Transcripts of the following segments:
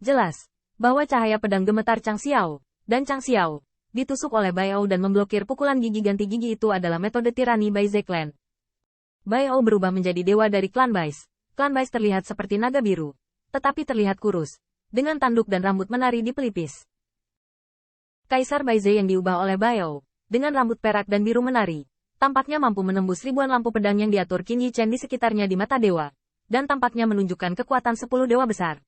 Jelas bahwa cahaya pedang gemetar Chang Xiao, dan Chang Xiao ditusuk oleh Baiao dan memblokir pukulan gigi ganti gigi itu adalah metode tirani Baize Clan. Baiao berubah menjadi dewa dari klan Baize. Klan Baize terlihat seperti naga biru, tetapi terlihat kurus, dengan tanduk dan rambut menari di pelipis. Kaisar Baize yang diubah oleh Baiao, dengan rambut perak dan biru menari, tampaknya mampu menembus ribuan lampu pedang yang diatur Qin Yi Chen di sekitarnya di mata dewa, dan tampaknya menunjukkan kekuatan 10 dewa besar.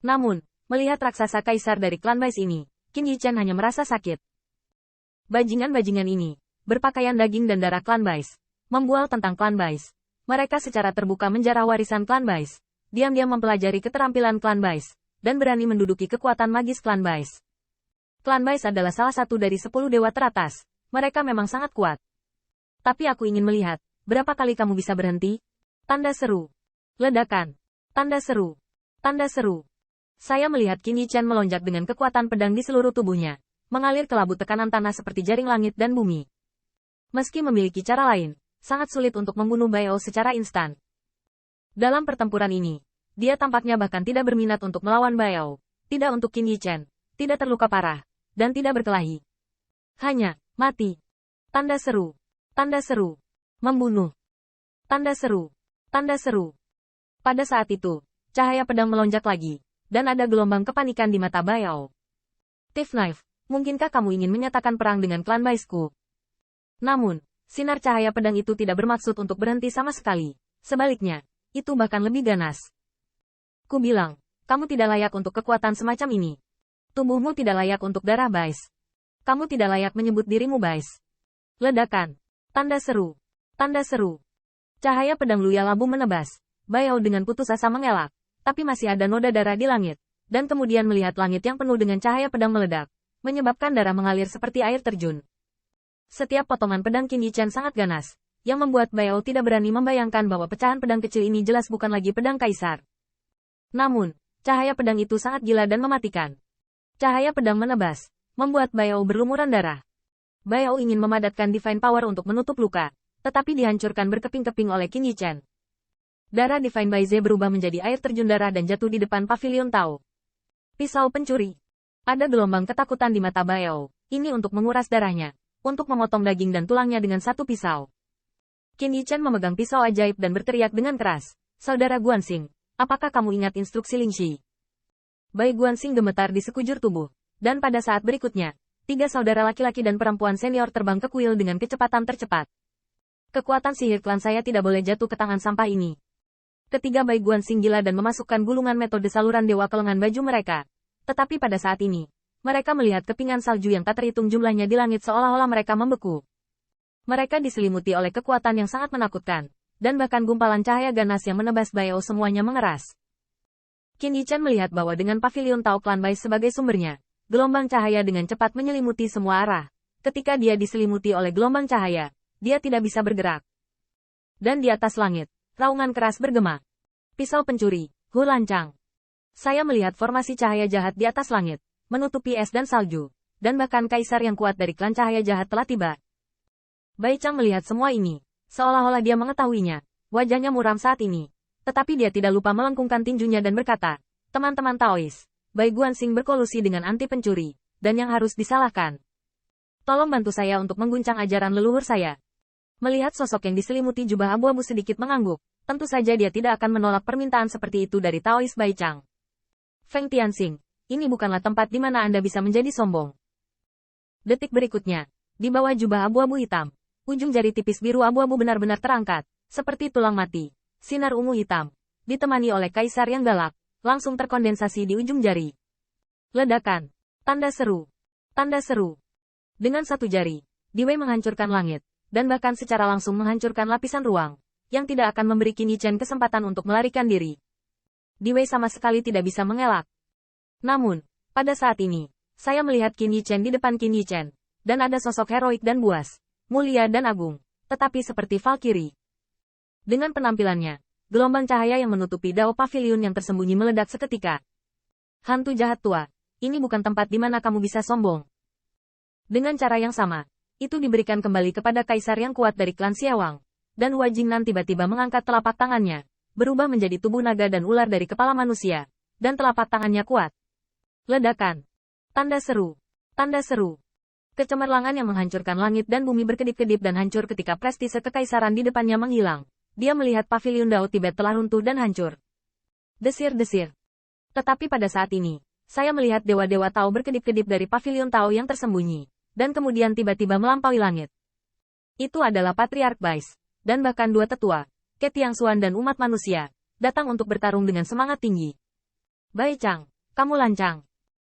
Namun, melihat raksasa kaisar dari klan Baize ini, Qin Yi Chen hanya merasa sakit. Bajingan-bajingan ini, berpakaian daging dan darah klan Baize, membual tentang klan Baize. Mereka secara terbuka menjarah warisan klan Baize, diam-diam mempelajari keterampilan klan Baize, dan berani menduduki kekuatan magis klan Baize. Klan Baize adalah salah satu dari 10 dewa teratas, mereka memang sangat kuat. Tapi aku ingin melihat, berapa kali kamu bisa berhenti? Tanda seru. Ledakan. Tanda seru. Tanda seru. Saya melihat Qin Yi Chen melonjak dengan kekuatan pedang di seluruh tubuhnya, mengalir ke labu tekanan tanah seperti jaring langit dan bumi. Meski memiliki cara lain, sangat sulit untuk membunuh Baiao secara instan. Dalam pertempuran ini, dia tampaknya bahkan tidak berminat untuk melawan Baiao, tidak untuk Qin Yi Chen, tidak terluka parah, dan tidak berkelahi. Hanya, mati. Tanda seru. Tanda seru. Membunuh. Tanda seru. Tanda seru. Pada saat itu, cahaya pedang melonjak lagi, dan ada gelombang kepanikan di mata Baiao. Thief Knife, mungkinkah kamu ingin menyatakan perang dengan klan Baize-ku? Namun, sinar cahaya pedang itu tidak bermaksud untuk berhenti sama sekali. Sebaliknya, itu bahkan lebih ganas. Ku bilang, kamu tidak layak untuk kekuatan semacam ini. Tubuhmu tidak layak untuk darah Baize. Kamu tidak layak menyebut dirimu Baize. Ledakan. Tanda seru. Tanda seru. Cahaya pedang Luya Labu menebas. Baiao dengan putus asa mengelak, tapi masih ada noda darah di langit, dan kemudian melihat langit yang penuh dengan cahaya pedang meledak, menyebabkan darah mengalir seperti air terjun. Setiap potongan pedang Qin Yi Chen sangat ganas, yang membuat Baiao tidak berani membayangkan bahwa pecahan pedang kecil ini jelas bukan lagi pedang kaisar. Namun, cahaya pedang itu sangat gila dan mematikan. Cahaya pedang menebas, membuat Baiao berlumuran darah. Baiao ingin memadatkan Divine Power untuk menutup luka, tetapi dihancurkan berkeping-keping oleh Qin Yi Chen. Darah Divine Baize berubah menjadi air terjun darah dan jatuh di depan pavilion Tao. Pisau pencuri. Ada gelombang ketakutan di mata Baiao, ini untuk menguras darahnya, untuk memotong daging dan tulangnya dengan satu pisau. Qin Yi Chen memegang pisau ajaib dan berteriak dengan keras, "Saudara Guanxing, apakah kamu ingat instruksi Lingxi?" Bai Guanxing gemetar di sekujur tubuh, dan pada saat berikutnya, 3 saudara laki-laki dan perempuan senior terbang ke kuil dengan kecepatan tercepat. Kekuatan sihir klan saya tidak boleh jatuh ke tangan sampah ini. Ketiga Bai Guanxing gila dan memasukkan gulungan metode saluran dewa ke lengan baju mereka. Tetapi pada saat ini, mereka melihat kepingan salju yang tak terhitung jumlahnya di langit seolah-olah mereka membeku. Mereka diselimuti oleh kekuatan yang sangat menakutkan, dan bahkan gumpalan cahaya ganas yang menebas Baiao semuanya mengeras. Qin Yi Chen melihat bahwa dengan pavilion Tao klan Baize sebagai sumbernya, gelombang cahaya dengan cepat menyelimuti semua arah. Ketika dia diselimuti oleh gelombang cahaya, dia tidak bisa bergerak. Dan di atas langit, raungan keras bergema. Pisau pencuri, Hu lancang. Saya melihat formasi cahaya jahat di atas langit, menutupi es dan salju, dan bahkan kaisar yang kuat dari klan cahaya jahat telah tiba. Bai Chang melihat semua ini, seolah-olah dia mengetahuinya. Wajahnya muram saat ini, tetapi dia tidak lupa melengkungkan tinjunya dan berkata, "Teman-teman Taois, Bai Guanxing berkolusi dengan anti pencuri, dan yang harus disalahkan. Tolong bantu saya untuk mengguncang ajaran leluhur saya." Melihat sosok yang diselimuti jubah abu-abu sedikit mengangguk, tentu saja dia tidak akan menolak permintaan seperti itu dari Taois Bai Chang. Feng Tianxing, ini bukanlah tempat di mana Anda bisa menjadi sombong. Detik berikutnya, di bawah jubah abu-abu hitam, ujung jari tipis biru abu-abu benar-benar terangkat, seperti tulang mati. Sinar ungu hitam, ditemani oleh kaisar yang galak, langsung terkondensasi di ujung jari. Ledakan. Tanda seru. Tanda seru. Dengan satu jari, Dewey menghancurkan langit, dan bahkan secara langsung menghancurkan lapisan ruang, yang tidak akan memberi Qin Yi Chen kesempatan untuk melarikan diri. Dewey sama sekali tidak bisa mengelak. Namun, pada saat ini, saya melihat Qin Yi Chen di depan Qin Yi Chen, dan ada sosok heroik dan buas, mulia dan agung, tetapi seperti Valkyrie. Dengan penampilannya, gelombang cahaya yang menutupi Dao Pavilion yang tersembunyi meledak seketika. Hantu jahat tua, ini bukan tempat di mana kamu bisa sombong. Dengan cara yang sama, itu diberikan kembali kepada kaisar yang kuat dari klan Xiawang, dan Hua Jingnan tiba-tiba mengangkat telapak tangannya, berubah menjadi tubuh naga dan ular dari kepala manusia, dan telapak tangannya kuat. Ledakan. Tanda seru. Tanda seru. Kecemerlangan yang menghancurkan langit dan bumi berkedip-kedip dan hancur ketika prestise kekaisaran di depannya menghilang. Dia melihat paviliun Dao Tibet telah runtuh dan hancur. Desir-desir. Tetapi pada saat ini, saya melihat dewa-dewa Tao berkedip-kedip dari paviliun Tao yang tersembunyi, dan kemudian tiba-tiba melampaui langit. Itu adalah Patriark Bais, dan bahkan dua tetua, Ke Tiangxuan dan umat manusia, datang untuk bertarung dengan semangat tinggi. Bai Chang, kamu lancang.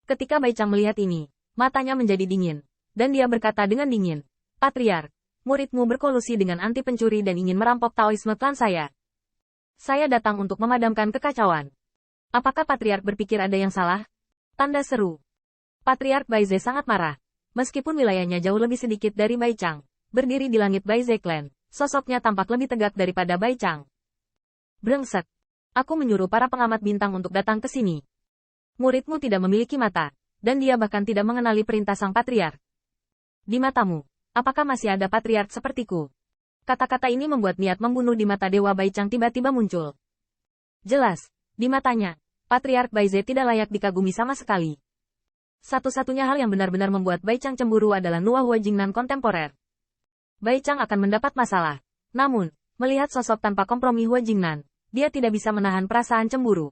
Ketika Bai Chang melihat ini, matanya menjadi dingin, dan dia berkata dengan dingin, Patriark, muridmu berkolusi dengan anti pencuri dan ingin merampok Taoisme klan saya. Saya datang untuk memadamkan kekacauan. Apakah Patriark berpikir ada yang salah? Tanda seru. Patriark Baize sangat marah. Meskipun wilayahnya jauh lebih sedikit dari Bai Chang, berdiri di langit Baize Clan, sosoknya tampak lebih tegak daripada Bai Chang. Brengsek. Aku menyuruh para pengamat bintang untuk datang ke sini. Muridmu tidak memiliki mata, dan dia bahkan tidak mengenali perintah sang Patriark. Di matamu, apakah masih ada Patriark sepertiku? Kata-kata ini membuat niat membunuh di mata Dewa Bai Chang tiba-tiba muncul. Jelas, di matanya, Patriark Baize tidak layak dikagumi sama sekali. Satu-satunya hal yang benar-benar membuat Bai Chang cemburu adalah Nuwa Hua Jingnan kontemporer. Bai Chang akan mendapat masalah. Namun, melihat sosok tanpa kompromi Hua Jingnan, dia tidak bisa menahan perasaan cemburu.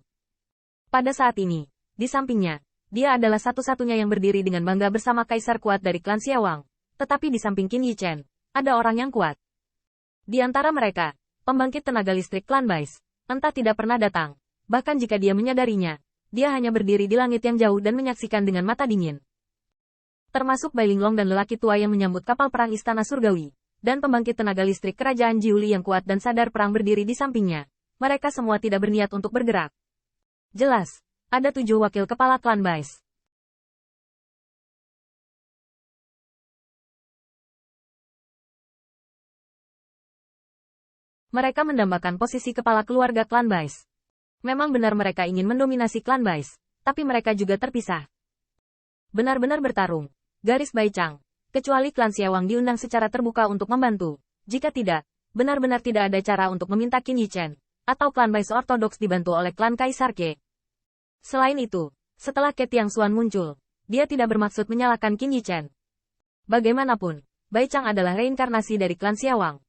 Pada saat ini, di sampingnya, dia adalah satu-satunya yang berdiri dengan bangga bersama kaisar kuat dari klan Xiawang. Tetapi di samping Qin Yichen, ada orang yang kuat. Di antara mereka, pembangkit tenaga listrik klan Bais, entah tidak pernah datang. Bahkan jika dia menyadarinya, dia hanya berdiri di langit yang jauh dan menyaksikan dengan mata dingin. Termasuk Bai Linglong dan lelaki tua yang menyambut kapal perang Istana Surgawi, dan pembangkit tenaga listrik kerajaan Jiuli yang kuat dan sadar perang berdiri di sampingnya. Mereka semua tidak berniat untuk bergerak. Jelas, ada 7 wakil kepala klan Bais. Mereka mendambakan posisi kepala keluarga klan Bais. Memang benar mereka ingin mendominasi klan Bais, tapi mereka juga terpisah. Benar-benar bertarung. Garis Bai Chang. Kecuali klan Xiawang diundang secara terbuka untuk membantu. Jika tidak, benar-benar tidak ada cara untuk meminta Qin Yichen, atau klan Bais ortodoks dibantu oleh klan Kaisar Ke. Selain itu, setelah Ke Tiangxuan muncul, dia tidak bermaksud menyalahkan Qin Yichen. Bagaimanapun, Bai Chang adalah reinkarnasi dari klan Xiawang.